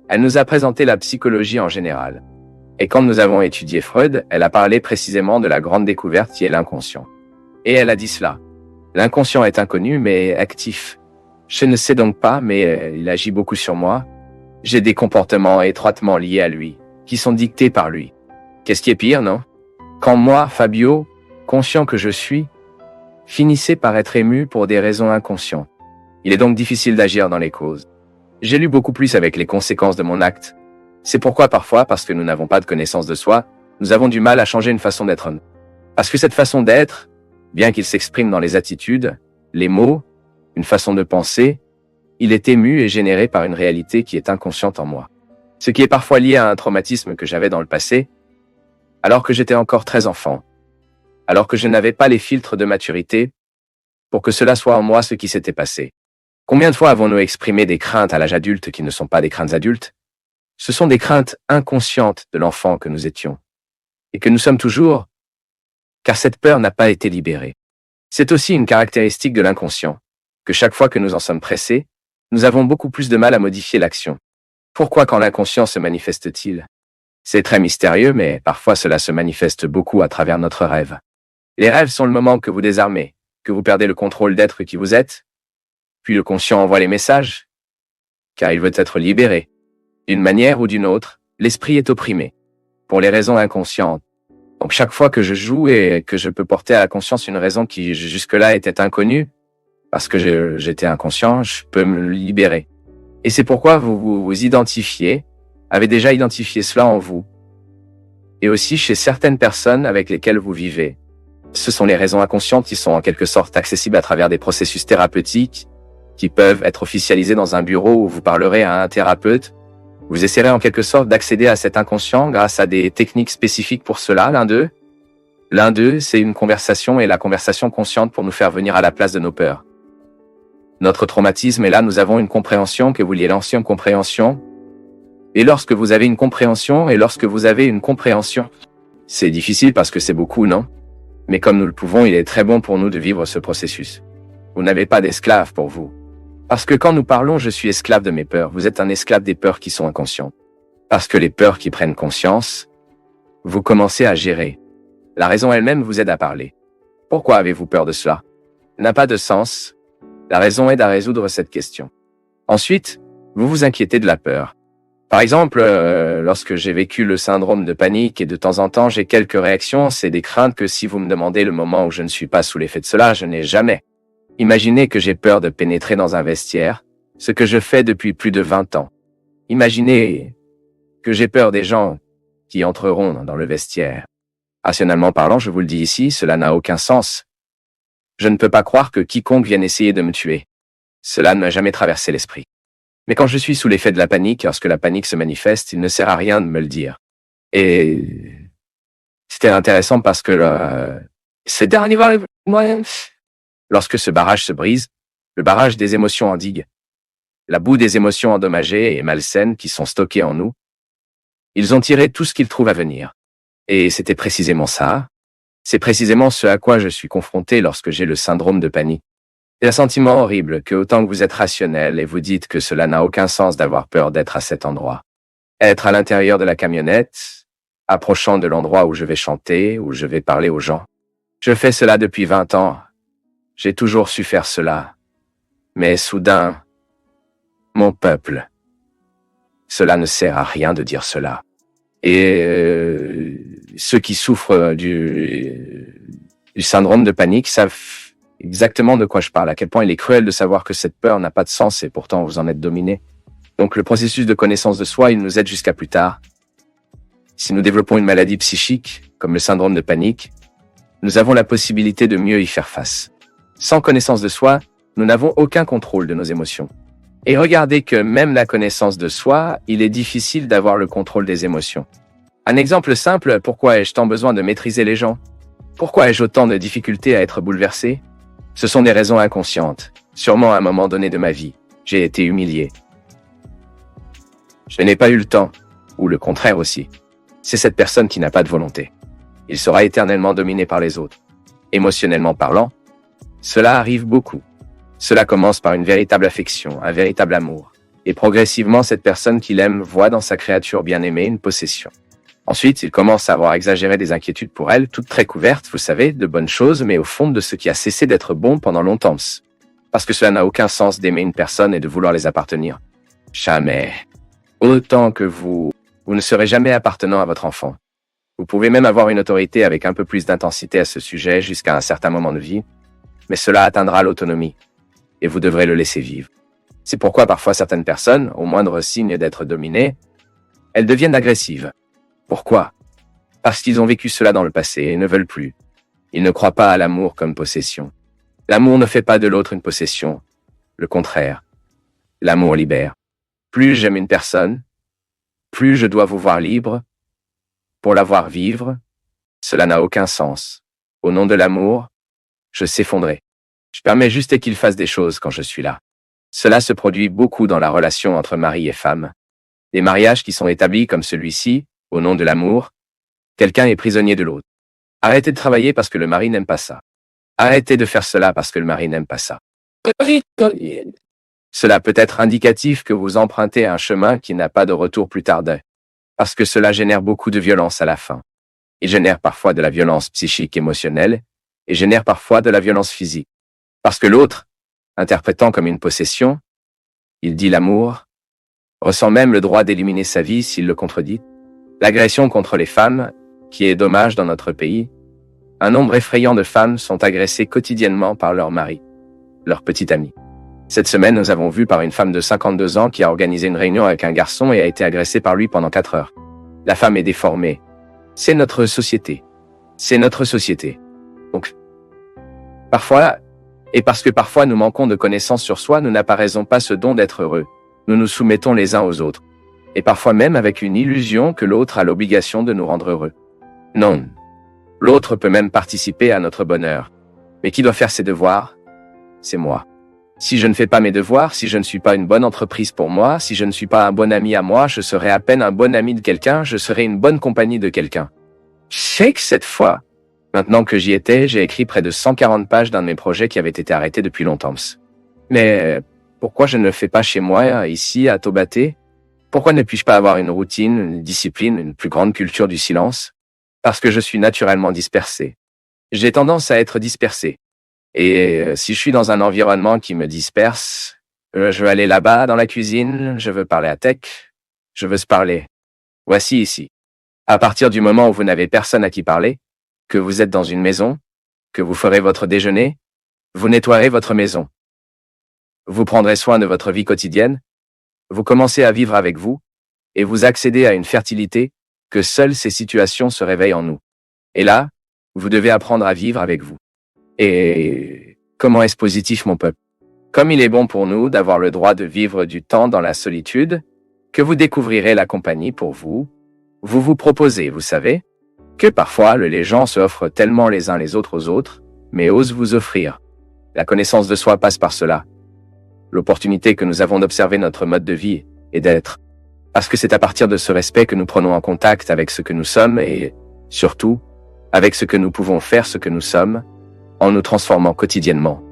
Elle nous a présenté la psychologie en général. Et quand nous avons étudié Freud, elle a parlé précisément de la grande découverte qui est l'inconscient. Et elle a dit cela. L'inconscient est inconnu, mais actif. Je ne sais donc pas, mais il agit beaucoup sur moi. J'ai des comportements étroitement liés à lui, qui sont dictés par lui. Qu'est-ce qui est pire, non? Quand moi, Fabio, conscient que je suis, finissais par être ému pour des raisons inconscientes. Il est donc difficile d'agir dans les causes. J'ai lu beaucoup plus avec les conséquences de mon acte. C'est pourquoi parfois, parce que nous n'avons pas de connaissance de soi, nous avons du mal à changer une façon d'être. Parce que cette façon d'être, bien qu'il s'exprime dans les attitudes, les mots, une façon de penser, il est ému et généré par une réalité qui est inconsciente en moi. Ce qui est parfois lié à un traumatisme que j'avais dans le passé, alors que j'étais encore très enfant, alors que je n'avais pas les filtres de maturité pour que cela soit en moi ce qui s'était passé. Combien de fois avons-nous exprimé des craintes à l'âge adulte qui ne sont pas des craintes adultes? Ce sont des craintes inconscientes de l'enfant que nous étions, et que nous sommes toujours, car cette peur n'a pas été libérée. C'est aussi une caractéristique de l'inconscient, que chaque fois que nous en sommes pressés, nous avons beaucoup plus de mal à modifier l'action. Pourquoi quand l'inconscient se manifeste-t-il? C'est très mystérieux, mais parfois cela se manifeste beaucoup à travers notre rêve. Les rêves sont le moment que vous désarmez, que vous perdez le contrôle d'être qui vous êtes, puis le conscient envoie les messages, car il veut être libéré. D'une manière ou d'une autre, l'esprit est opprimé, pour les raisons inconscientes. Donc chaque fois que je joue et que je peux porter à la conscience une raison qui jusque-là était inconnue, parce que j'étais inconscient, je peux me libérer. Et c'est pourquoi vous identifiez, avez déjà identifié cela en vous, et aussi chez certaines personnes avec lesquelles vous vivez. Ce sont les raisons inconscientes qui sont en quelque sorte accessibles à travers des processus thérapeutiques, qui peuvent être officialisés dans un bureau où vous parlerez à un thérapeute. Vous essaierez en quelque sorte d'accéder à cet inconscient grâce à des techniques spécifiques pour cela. L'un d'eux, c'est une conversation et la conversation consciente pour nous faire venir à la place de nos peurs. Notre traumatisme est là, nous avons une compréhension que vous liez l'ancienne compréhension. Et lorsque vous avez une compréhension c'est difficile parce que c'est beaucoup, non? Mais comme nous le pouvons, il est très bon pour nous de vivre ce processus. Vous n'avez pas d'esclave pour vous. Parce que quand nous parlons, je suis esclave de mes peurs. Vous êtes un esclave des peurs qui sont inconscientes. Parce que les peurs qui prennent conscience, vous commencez à gérer. La raison elle-même vous aide à parler. Pourquoi avez-vous peur de cela? N'a pas de sens. La raison aide à résoudre cette question. Ensuite, vous vous inquiétez de la peur. Par exemple, lorsque j'ai vécu le syndrome de panique et de temps en temps j'ai quelques réactions, c'est des craintes que si vous me demandez le moment où je ne suis pas sous l'effet de cela, je n'ai jamais. Imaginez que j'ai peur de pénétrer dans un vestiaire, ce que je fais depuis plus de 20 ans. Imaginez que j'ai peur des gens qui entreront dans le vestiaire. Rationnellement parlant, je vous le dis ici, cela n'a aucun sens. Je ne peux pas croire que quiconque vienne essayer de me tuer. Cela ne m'a jamais traversé l'esprit. Mais quand je suis sous l'effet de la panique, lorsque la panique se manifeste, il ne sert à rien de me le dire. Et c'était intéressant parce que c'est dernier lorsque ce barrage se brise, le barrage des émotions endigue, la boue des émotions endommagées et malsaines qui sont stockées en nous, ils ont tiré tout ce qu'ils trouvent à venir. Et c'était précisément ça. C'est précisément ce à quoi je suis confronté lorsque j'ai le syndrome de panique. C'est un sentiment horrible que autant que vous êtes rationnel et vous dites que cela n'a aucun sens d'avoir peur d'être à cet endroit. Être à l'intérieur de la camionnette, approchant de l'endroit où je vais chanter, où je vais parler aux gens. Je fais cela depuis 20 ans. J'ai toujours su faire cela. Mais soudain, mon peuple, cela ne sert à rien de dire cela. Et ceux qui souffrent du syndrome de panique savent exactement de quoi je parle, à quel point il est cruel de savoir que cette peur n'a pas de sens et pourtant vous en êtes dominé. Donc le processus de connaissance de soi, il nous aide jusqu'à plus tard. Si nous développons une maladie psychique, comme le syndrome de panique, nous avons la possibilité de mieux y faire face. Sans connaissance de soi, nous n'avons aucun contrôle de nos émotions. Et regardez que même la connaissance de soi, il est difficile d'avoir le contrôle des émotions. Un exemple simple, pourquoi ai-je tant besoin de maîtriser les gens? Pourquoi ai-je autant de difficultés à être bouleversé? Ce sont des raisons inconscientes. Sûrement à un moment donné de ma vie, j'ai été humilié. Je n'ai pas eu le temps, ou le contraire aussi. C'est cette personne qui n'a pas de volonté. Il sera éternellement dominé par les autres. Émotionnellement parlant, cela arrive beaucoup. Cela commence par une véritable affection, un véritable amour. Et progressivement, cette personne qu'il aime voit dans sa créature bien-aimée une possession. Ensuite, il commence à avoir exagéré des inquiétudes pour elle, toutes très couvertes, vous savez, de bonnes choses, mais au fond de ce qui a cessé d'être bon pendant longtemps. Parce que cela n'a aucun sens d'aimer une personne et de vouloir les appartenir. Jamais. Autant que vous ne serez jamais appartenant à votre enfant. Vous pouvez même avoir une autorité avec un peu plus d'intensité à ce sujet jusqu'à un certain moment de vie, mais cela atteindra l'autonomie, et vous devrez le laisser vivre. C'est pourquoi parfois certaines personnes, au moindre signe d'être dominées, elles deviennent agressives. Pourquoi? Parce qu'ils ont vécu cela dans le passé et ne veulent plus. Ils ne croient pas à l'amour comme possession. L'amour ne fait pas de l'autre une possession. Le contraire. L'amour libère. Plus j'aime une personne, plus je dois vous voir libre. Pour la voir vivre, cela n'a aucun sens. Au nom de l'amour, je s'effondrer. Je permets juste qu'il fasse des choses quand je suis là. Cela se produit beaucoup dans la relation entre mari et femme. Des mariages qui sont établis comme celui-ci, au nom de l'amour, quelqu'un est prisonnier de l'autre. Arrêtez de travailler parce que le mari n'aime pas ça. Arrêtez de faire cela parce que le mari n'aime pas ça. Cela peut être indicatif que vous empruntez un chemin qui n'a pas de retour plus tard, parce que cela génère beaucoup de violence à la fin. Il génère parfois de la violence psychique émotionnelle et génère parfois de la violence physique. Parce que l'autre, interprétant comme une possession, il dit l'amour, ressent même le droit d'éliminer sa vie s'il le contredit. L'agression contre les femmes, qui est dommage dans notre pays, un nombre effrayant de femmes sont agressées quotidiennement par leur mari, leur petit ami. Cette semaine, nous avons vu par une femme de 52 ans qui a organisé une réunion avec un garçon et a été agressée par lui pendant 4 heures. La femme est déformée. C'est notre société. C'est notre société. Donc, parfois, et parce que parfois nous manquons de connaissances sur soi, nous n'apparaissons pas ce don d'être heureux. Nous nous soumettons les uns aux autres. Et parfois même avec une illusion que l'autre a l'obligation de nous rendre heureux. Non. L'autre peut même participer à notre bonheur. Mais qui doit faire ses devoirs? C'est moi. Si je ne fais pas mes devoirs, si je ne suis pas une bonne entreprise pour moi, si je ne suis pas un bon ami à moi, je serai à peine un bon ami de quelqu'un, je serai une bonne compagnie de quelqu'un. Je sais que cette fois, maintenant que j'y étais, j'ai écrit près de 140 pages d'un de mes projets qui avait été arrêté depuis longtemps. Mais pourquoi je ne le fais pas chez moi, ici, à Taubaté? Pourquoi ne puis-je pas avoir une routine, une discipline, une plus grande culture du silence? Parce que je suis naturellement dispersé. J'ai tendance à être dispersé. Et si je suis dans un environnement qui me disperse, je veux aller là-bas dans la cuisine, je veux parler à Tech, je veux se parler. Voici ici. À partir du moment où vous n'avez personne à qui parler, que vous êtes dans une maison, que vous ferez votre déjeuner, vous nettoierez votre maison. Vous prendrez soin de votre vie quotidienne, vous commencez à vivre avec vous, et vous accédez à une fertilité, que seules ces situations se réveillent en nous. Et là, vous devez apprendre à vivre avec vous. Et comment est-ce positif, mon peuple? Comme il est bon pour nous d'avoir le droit de vivre du temps dans la solitude, que vous découvrirez la compagnie pour vous, vous vous proposez, vous savez, que parfois les gens se offrent tellement les uns les autres aux autres, mais osent vous offrir. La connaissance de soi passe par cela. L'opportunité que nous avons d'observer notre mode de vie et d'être. Parce que c'est à partir de ce respect que nous prenons en contact avec ce que nous sommes et, surtout, avec ce que nous pouvons faire ce que nous sommes, en nous transformant quotidiennement.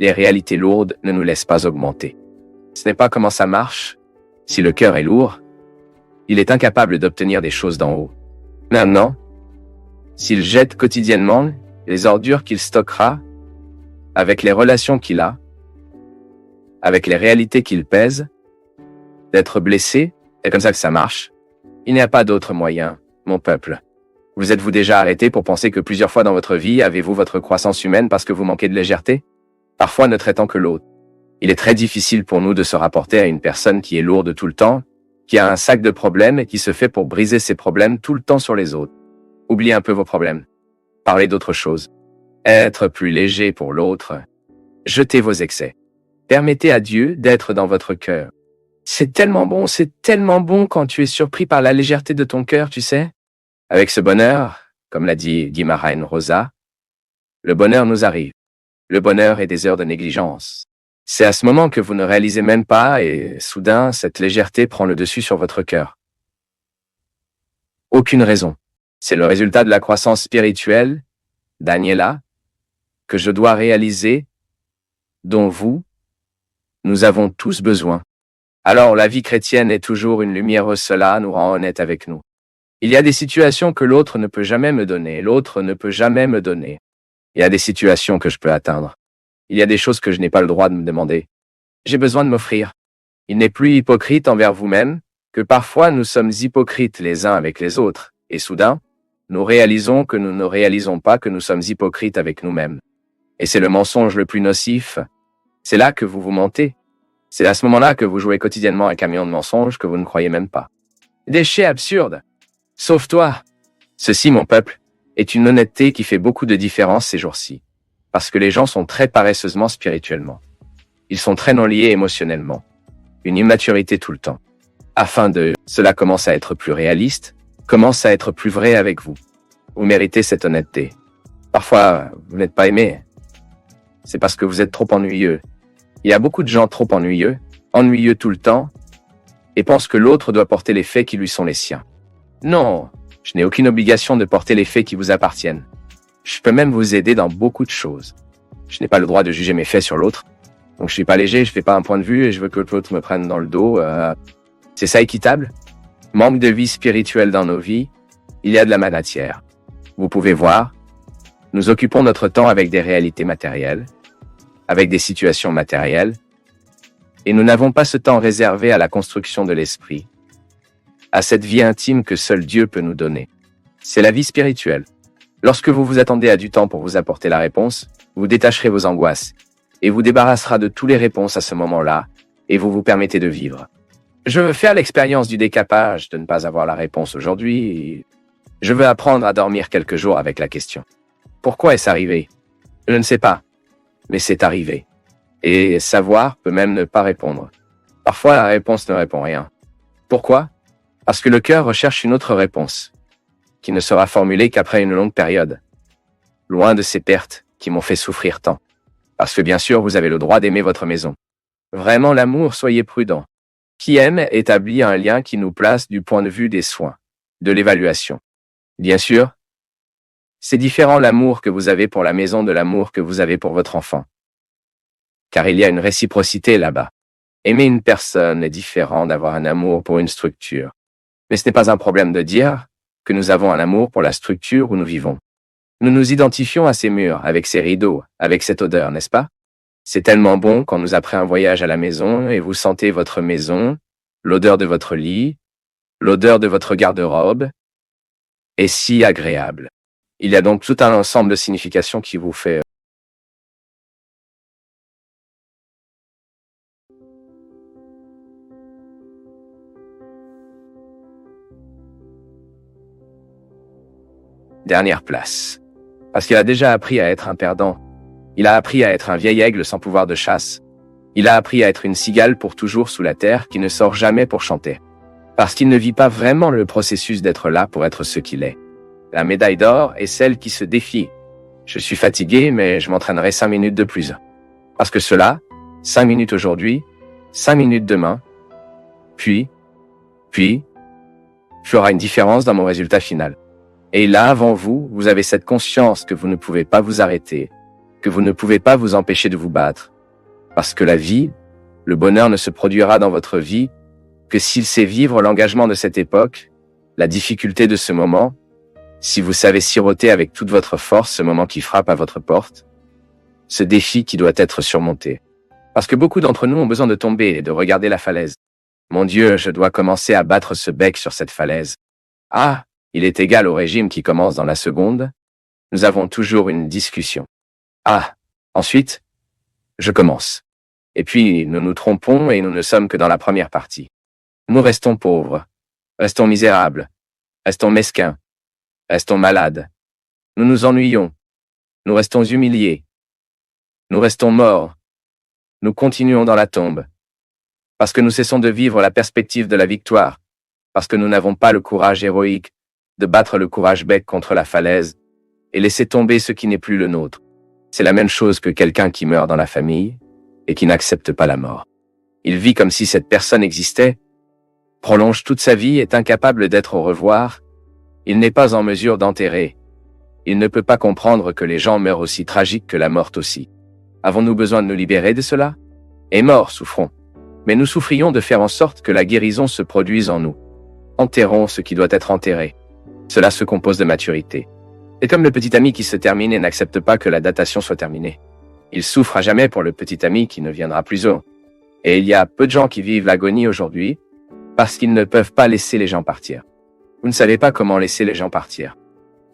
Les réalités lourdes ne nous laissent pas augmenter. Ce n'est pas comment ça marche. Si le cœur est lourd, il est incapable d'obtenir des choses d'en haut. Maintenant, s'il jette quotidiennement les ordures qu'il stockera, avec les relations qu'il a, avec les réalités qu'il pèse, d'être blessé, c'est comme ça que ça marche. Il n'y a pas d'autre moyen, mon peuple. Vous êtes-vous déjà arrêté pour penser que plusieurs fois dans votre vie, avez-vous votre croissance humaine parce que vous manquez de légèreté? Parfois ne traitant que l'autre. Il est très difficile pour nous de se rapporter à une personne qui est lourde tout le temps, qui a un sac de problèmes et qui se fait pour briser ses problèmes tout le temps sur les autres. Oubliez un peu vos problèmes. Parlez d'autre chose. Être plus léger pour l'autre. Jetez vos excès. Permettez à Dieu d'être dans votre cœur. C'est tellement bon quand tu es surpris par la légèreté de ton cœur, tu sais. Avec ce bonheur, comme l'a dit Guimaraen Rosa, le bonheur nous arrive. Le bonheur est des heures de négligence. C'est à ce moment que vous ne réalisez même pas et soudain, cette légèreté prend le dessus sur votre cœur. Aucune raison. C'est le résultat de la croissance spirituelle, Daniela, que je dois réaliser, dont nous avons tous besoin. Alors la vie chrétienne est toujours une lumière, cela nous rend honnêtes avec nous. Il y a des situations que l'autre ne peut jamais me donner, l'autre ne peut jamais me donner. Il y a des situations que je peux atteindre. Il y a des choses que je n'ai pas le droit de me demander. J'ai besoin de m'offrir. Il n'est plus hypocrite envers vous-même, que parfois nous sommes hypocrites les uns avec les autres, et soudain, nous réalisons que nous ne réalisons pas que nous sommes hypocrites avec nous-mêmes. Et c'est le mensonge le plus nocif. C'est là que vous vous mentez. C'est à ce moment-là que vous jouez quotidiennement un camion de mensonges que vous ne croyez même pas. Déchet absurde. Sauve-toi. Ceci, mon peuple, est une honnêteté qui fait beaucoup de différence ces jours-ci. Parce que les gens sont très paresseusement spirituellement. Ils sont très non liés émotionnellement. Une immaturité tout le temps. Cela commence à être plus réaliste, commence à être plus vrai avec vous. Vous méritez cette honnêteté. Parfois, vous n'êtes pas aimé. C'est parce que vous êtes trop ennuyeux. Il y a beaucoup de gens trop ennuyeux tout le temps, et pensent que l'autre doit porter les faits qui lui sont les siens. Non, je n'ai aucune obligation de porter les faits qui vous appartiennent. Je peux même vous aider dans beaucoup de choses. Je n'ai pas le droit de juger mes faits sur l'autre. Donc je suis pas léger, je fais pas un point de vue et je veux que l'autre me prenne dans le dos. C'est ça équitable? Manque de vie spirituelle dans nos vies, il y a de la matière. Vous pouvez voir, nous occupons notre temps avec des réalités matérielles, avec des situations matérielles, et nous n'avons pas ce temps réservé à la construction de l'esprit, à cette vie intime que seul Dieu peut nous donner. C'est la vie spirituelle. Lorsque vous vous attendez à du temps pour vous apporter la réponse, vous détacherez vos angoisses, et vous débarrassera de toutes les réponses à ce moment-là, et vous vous permettez de vivre. Je veux faire l'expérience du décapage, de ne pas avoir la réponse aujourd'hui. Je veux apprendre à dormir quelques jours avec la question. Pourquoi est-ce arrivé? Je ne sais pas, mais c'est arrivé. Et savoir peut même ne pas répondre. Parfois, la réponse ne répond rien. Pourquoi? Parce que le cœur recherche une autre réponse, qui ne sera formulée qu'après une longue période. Loin de ces pertes qui m'ont fait souffrir tant. Parce que bien sûr, vous avez le droit d'aimer votre maison. Vraiment l'amour, soyez prudent. Qui aime établit un lien qui nous place du point de vue des soins, de l'évaluation. Bien sûr, c'est différent l'amour que vous avez pour la maison de l'amour que vous avez pour votre enfant. Car il y a une réciprocité là-bas. Aimer une personne est différent d'avoir un amour pour une structure. Mais ce n'est pas un problème de dire que nous avons un amour pour la structure où nous vivons. Nous nous identifions à ces murs, avec ces rideaux, avec cette odeur, n'est-ce pas? C'est tellement bon quand nous après un voyage à la maison et vous sentez votre maison, l'odeur de votre lit, l'odeur de votre garde-robe, est si agréable. Il y a donc tout un ensemble de significations qui vous fait dernière place. Parce qu'il a déjà appris à être un perdant. Il a appris à être un vieil aigle sans pouvoir de chasse. Il a appris à être une cigale pour toujours sous la terre qui ne sort jamais pour chanter. Parce qu'il ne vit pas vraiment le processus d'être là pour être ce qu'il est. La médaille d'or est celle qui se défie. Je suis fatigué, mais je m'entraînerai 5 minutes de plus. Parce que cela, 5 minutes aujourd'hui, 5 minutes demain, puis, fera une différence dans mon résultat final. Et là, avant vous, vous avez cette conscience que vous ne pouvez pas vous arrêter, que vous ne pouvez pas vous empêcher de vous battre. Parce que la vie, le bonheur ne se produira dans votre vie que s'il sait vivre l'engagement de cette époque, la difficulté de ce moment, si vous savez siroter avec toute votre force ce moment qui frappe à votre porte, ce défi qui doit être surmonté. Parce que beaucoup d'entre nous ont besoin de tomber et de regarder la falaise. Mon Dieu, je dois commencer à battre ce bec sur cette falaise. Ah, il est égal au régime qui commence dans la seconde. Nous avons toujours une discussion. Ah, ensuite, je commence. Et puis, nous nous trompons et nous ne sommes que dans la première partie. Nous restons pauvres, restons misérables, restons mesquins, restons malades. Nous nous ennuyons, nous restons humiliés, nous restons morts, nous continuons dans la tombe. Parce que nous cessons de vivre la perspective de la victoire, parce que nous n'avons pas le courage héroïque de battre le courage bec contre la falaise et laisser tomber ce qui n'est plus le nôtre. C'est la même chose que quelqu'un qui meurt dans la famille et qui n'accepte pas la mort. Il vit comme si cette personne existait, prolonge toute sa vie, est incapable d'être au revoir, Il n'est pas en mesure d'enterrer. Il ne peut pas comprendre que les gens meurent aussi tragiques que la mort aussi. Avons-nous besoin de nous libérer de cela? Et mort, souffrons. Mais nous souffrions de faire en sorte que la guérison se produise en nous. Enterrons ce qui doit être enterré. Cela se compose de maturité. C'est comme le petit ami qui se termine et n'accepte pas que la datation soit terminée. Il souffre à jamais pour le petit ami qui ne viendra plus haut. Et il y a peu de gens qui vivent l'agonie aujourd'hui parce qu'ils ne peuvent pas laisser les gens partir. Vous ne savez pas comment laisser les gens partir.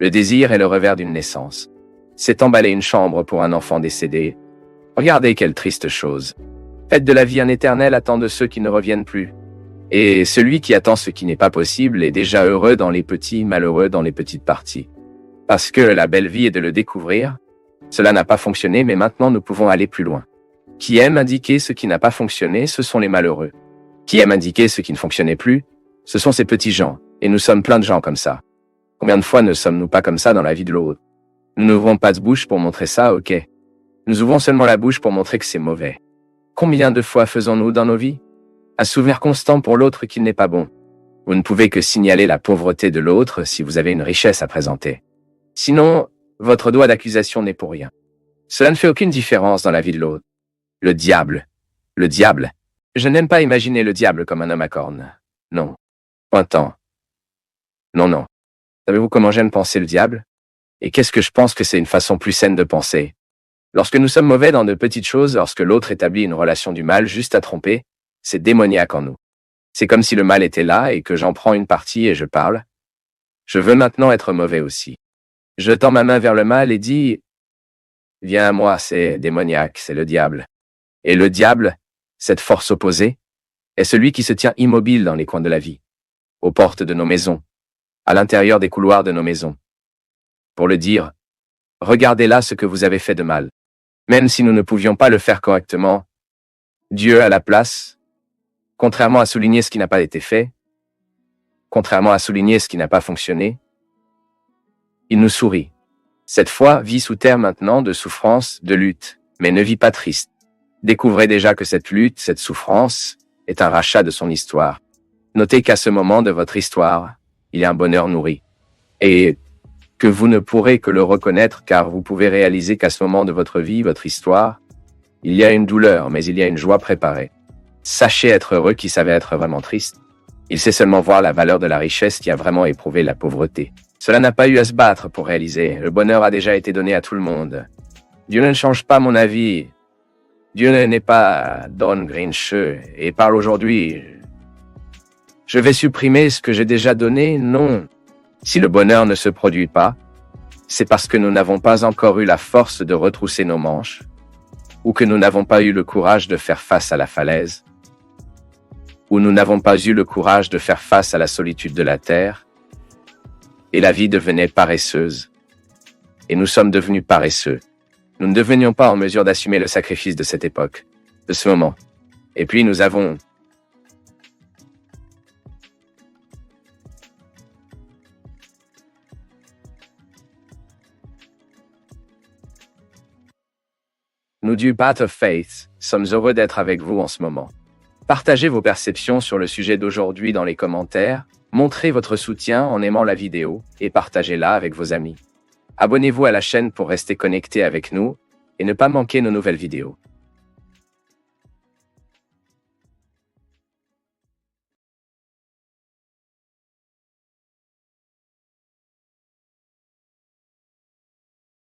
Le désir est le revers d'une naissance. C'est emballer une chambre pour un enfant décédé. Regardez quelle triste chose. Faites de la vie un éternel attend de ceux qui ne reviennent plus. Et celui qui attend ce qui n'est pas possible est déjà heureux dans les petits, malheureux dans les petites parties. Parce que la belle vie est de le découvrir. Cela n'a pas fonctionné, mais maintenant nous pouvons aller plus loin. Qui aime indiquer ce qui n'a pas fonctionné, ce sont les malheureux. Qui aime indiquer ce qui ne fonctionnait plus, ce sont ces petits gens. Et nous sommes plein de gens comme ça. Combien de fois ne sommes-nous pas comme ça dans la vie de l'autre? Nous n'ouvrons pas de bouche pour montrer ça, ok. Nous ouvrons seulement la bouche pour montrer que c'est mauvais. Combien de fois faisons-nous dans nos vies? Un souvenir constant pour l'autre qu'il n'est pas bon. Vous ne pouvez que signaler la pauvreté de l'autre si vous avez une richesse à présenter. Sinon, votre doigt d'accusation n'est pour rien. Cela ne fait aucune différence dans la vie de l'autre. Le diable. Le diable. Je n'aime pas imaginer le diable comme un homme à cornes. Non. Pointant. Non, non. Savez-vous comment j'aime penser le diable? Et qu'est-ce que je pense que c'est une façon plus saine de penser? Lorsque nous sommes mauvais dans de petites choses, lorsque l'autre établit une relation du mal juste à tromper, c'est démoniaque en nous. C'est comme si le mal était là et que j'en prends une partie et je parle. Je veux maintenant être mauvais aussi. Je tends ma main vers le mal et dis « Viens à moi, c'est démoniaque, c'est le diable. » Et le diable, cette force opposée, est celui qui se tient immobile dans les coins de la vie, aux portes de nos maisons, à l'intérieur des couloirs de nos maisons. Pour le dire, regardez là ce que vous avez fait de mal. Même si nous ne pouvions pas le faire correctement, Dieu à la place, contrairement à souligner ce qui n'a pas été fait, contrairement à souligner ce qui n'a pas fonctionné, il nous sourit. Cette fois vit sous terre maintenant de souffrance, de lutte, mais ne vit pas triste. Découvrez déjà que cette lutte, cette souffrance, est un rachat de son histoire. Notez qu'à ce moment de votre histoire, il y a un bonheur nourri. Et que vous ne pourrez que le reconnaître car vous pouvez réaliser qu'à ce moment de votre vie, votre histoire, il y a une douleur, mais il y a une joie préparée. Sachez être heureux qui savait être vraiment triste. Il sait seulement voir la valeur de la richesse qui a vraiment éprouvé la pauvreté. Cela n'a pas eu à se battre pour réaliser. Le bonheur a déjà été donné à tout le monde. Dieu ne change pas mon avis. Dieu n'est pas Don Grincheux et parle aujourd'hui. Je vais supprimer ce que j'ai déjà donné? Non. Si le bonheur ne se produit pas, c'est parce que nous n'avons pas encore eu la force de retrousser nos manches, ou que nous n'avons pas eu le courage de faire face à la falaise, ou nous n'avons pas eu le courage de faire face à la solitude de la terre, et la vie devenait paresseuse. Et nous sommes devenus paresseux. Nous ne devenions pas en mesure d'assumer le sacrifice de cette époque, de ce moment. Et puis nous avons... Nous du Path of Faith sommes heureux d'être avec vous en ce moment. Partagez vos perceptions sur le sujet d'aujourd'hui dans les commentaires, montrez votre soutien en aimant la vidéo et partagez-la avec vos amis. Abonnez-vous à la chaîne pour rester connecté avec nous et ne pas manquer nos nouvelles vidéos.